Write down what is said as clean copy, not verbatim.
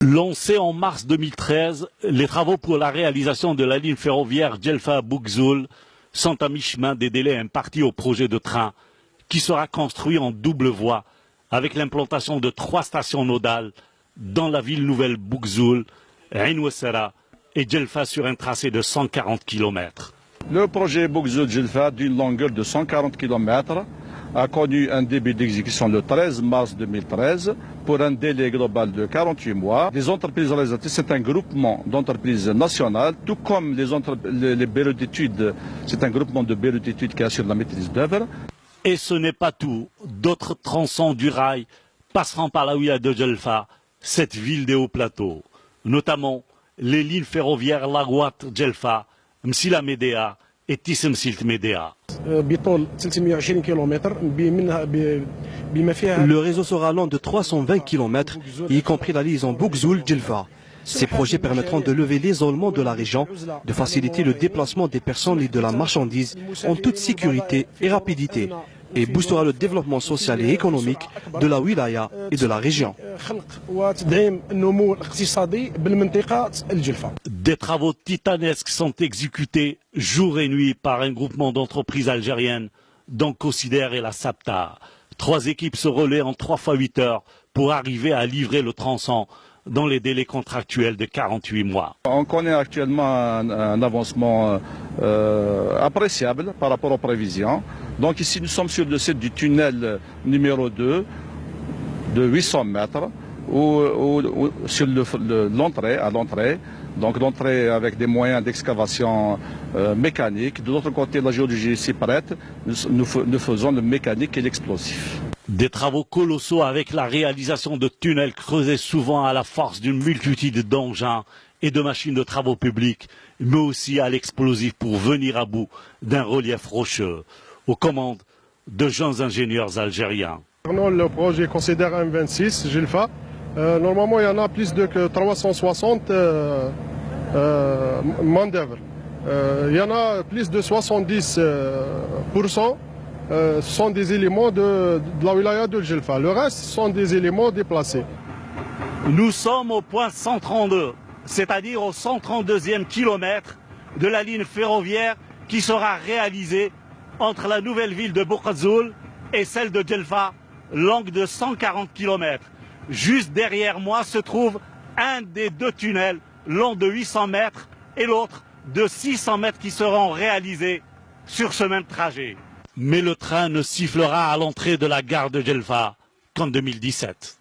Lancés en mars 2013, les travaux pour la réalisation de la ligne ferroviaire Djelfa-Bougzoul sont à mi-chemin des délais impartis au projet de train qui sera construit en double voie avec l'implantation de 3 stations nodales dans la ville nouvelle Bougzoul, Ain Ouessara et Djelfa sur un tracé de 140 km. Le projet Bougzoul-Djelfa d'une longueur de 140 km a connu un début d'exécution le 13 mars 2013 pour un délai global de 48 mois. Les entreprises réalisatrices, c'est un groupement d'entreprises nationales, tout comme les bureaux d'études, c'est un groupement de bureaux d'études qui assure la maîtrise d'œuvre. Et ce n'est pas tout. D'autres tronçons du rail passeront par la wilaya de Djelfa, cette ville des hauts plateaux, notamment les lignes ferroviaires Lagouat-Djelfa, Msila Médéa et Tissemsilt Médéa. Le réseau sera long de 320 km, y compris la liaison Bougzoul-Djelfa. Ces projets permettront de lever l'isolement de la région, de faciliter le déplacement des personnes et de la marchandise en toute sécurité et rapidité, et boostera le développement social et économique de la wilaya et de la région. Des travaux titanesques sont exécutés jour et nuit par un groupement d'entreprises algériennes, dont Considère et la SAPTA. 3 équipes se relaient en 3 fois 8 heures pour arriver à livrer le tronçon dans les délais contractuels de 48 mois. On connaît actuellement un avancement appréciable par rapport aux prévisions. Donc ici nous sommes sur le site du tunnel numéro 2 de 800 mètres sur l'entrée, donc l'entrée avec des moyens d'excavation mécanique. De l'autre côté, la géologie est ici prête, nous faisons le mécanique et l'explosif. Des travaux colossaux avec la réalisation de tunnels creusés souvent à la force d'une multitude d'engins et de machines de travaux publics, mais aussi à l'explosif pour venir à bout d'un relief rocheux, aux commandes de jeunes ingénieurs algériens. Le projet Considère M26, Djelfa. Normalement, il y en a plus de 360 main-d'œuvre. Il y en a plus de 70% sont des éléments de la wilaya de Djelfa. Le reste sont des éléments déplacés. Nous sommes au point 132, c'est-à-dire au 132e kilomètre de la ligne ferroviaire qui sera réalisée entre la nouvelle ville de Bougzoul et celle de Djelfa, longue de 140 km. Juste derrière moi se trouve un des 2 tunnels long de 800 mètres et l'autre de 600 mètres qui seront réalisés sur ce même trajet. Mais le train ne sifflera à l'entrée de la gare de Djelfa qu'en 2017.